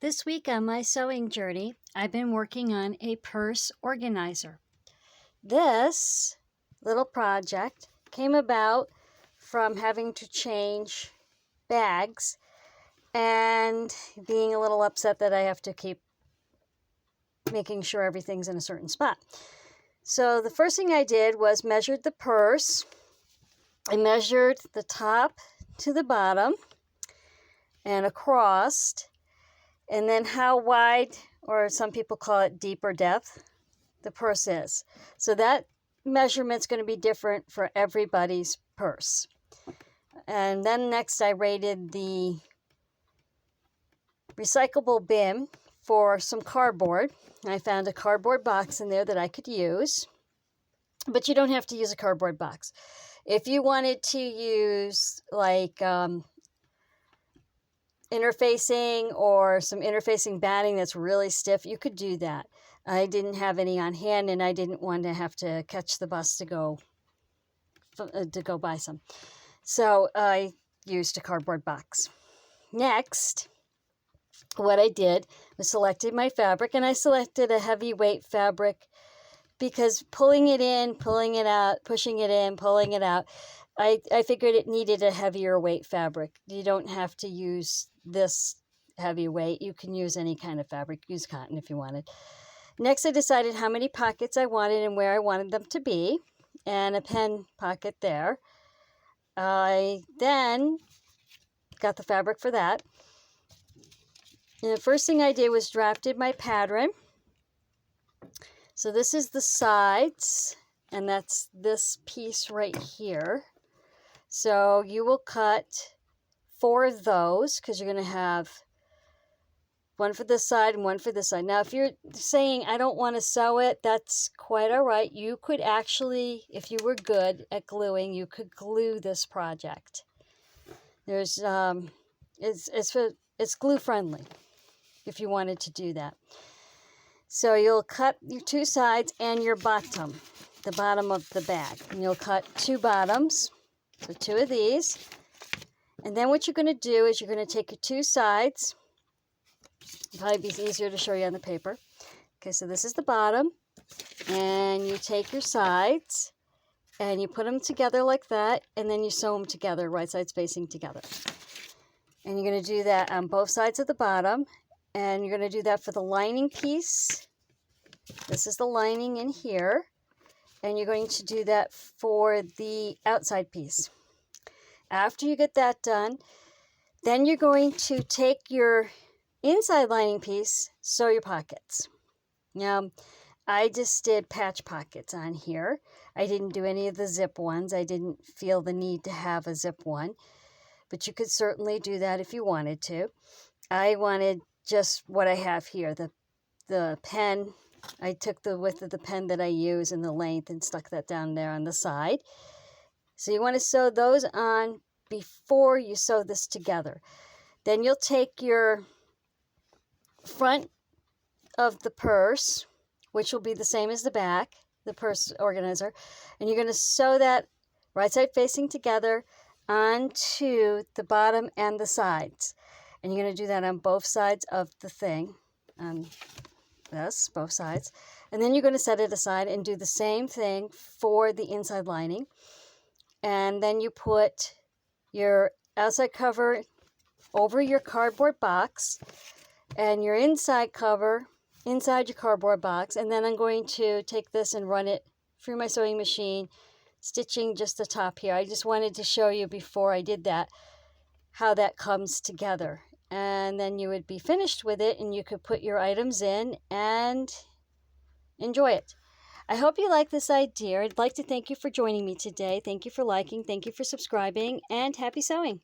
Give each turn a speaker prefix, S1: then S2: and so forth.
S1: This week on my sewing journey, I've been working on a purse organizer. This little project came about from having to change bags and being a little upset that I have to keep making sure everything's in a certain spot. So the first thing I did was measured the purse. I measured the top to the bottom and across, and then how wide, or some people call it deep or depth, the purse is. So that measurement's going to be different for everybody's purse. And then next I rated the recyclable bin for some cardboard. I found a cardboard box in there that I could use, but you don't have to use a cardboard box. If you wanted to use like interfacing or some interfacing batting that's really stiff, you could do that. I didn't have any on hand, and I didn't want to have to catch the bus to go buy some. So I used a cardboard box. Next, what I did was selected my fabric, and I selected a heavyweight fabric because pulling it in, pulling it out, pushing it in, pulling it out, I figured it needed a heavier weight fabric. You don't have to use this heavy weight. You can use any kind of fabric. Use cotton if you wanted. Next, I decided how many pockets I wanted and where I wanted them to be, and a pen pocket there. I then got the fabric for that. And the first thing I did was drafted my pattern. So this is the sides, and that's this piece right here. So you will cut 4 of those because you're going to have one for this side and one for this side. Now, if you're saying, I don't want to sew it, that's quite all right. You could actually, if you were good at gluing, you could glue this project. There's, it's glue friendly if you wanted to do that. So you'll cut your 2 sides and your bottom, the bottom of the bag. And you'll cut 2 bottoms, so 2 of these. And then what you're going to do is you're going to take your 2 sides. It'll probably be easier to show you on the paper. Okay, so this is the bottom. And you take your sides and you put them together like that. And then you sew them together, right sides facing together. And you're going to do that on both sides of the bottom. And you're going to do that for the lining piece. This is the lining in here. And you're going to do that for the outside piece. After you get that done, then you're going to take your inside lining piece, sew your pockets. Now, I just did patch pockets on here. I didn't do any of the zip ones. I didn't feel the need to have a zip one. But you could certainly do that if you wanted to. I wanted just what I have here, the pen. I took the width of the pen that I use and the length and stuck that down there on the side. So you want to sew those on before you sew this together. Then you'll take your front of the purse, which will be the same as the back, the purse organizer, and you're going to sew that right side facing together onto the bottom and the sides. And you're going to do that on both sides of the thing, on this, both sides. And then you're going to set it aside and do the same thing for the inside lining. And then you put your outside cover over your cardboard box and your inside cover inside your cardboard box. And then I'm going to take this and run it through my sewing machine, stitching just the top here. I just wanted to show you before I did that how that comes together. And then you would be finished with it and you could put your items in and enjoy it. I hope you like this idea. I'd like to thank you for joining me today. Thank you for liking, thank you for subscribing, and happy sewing.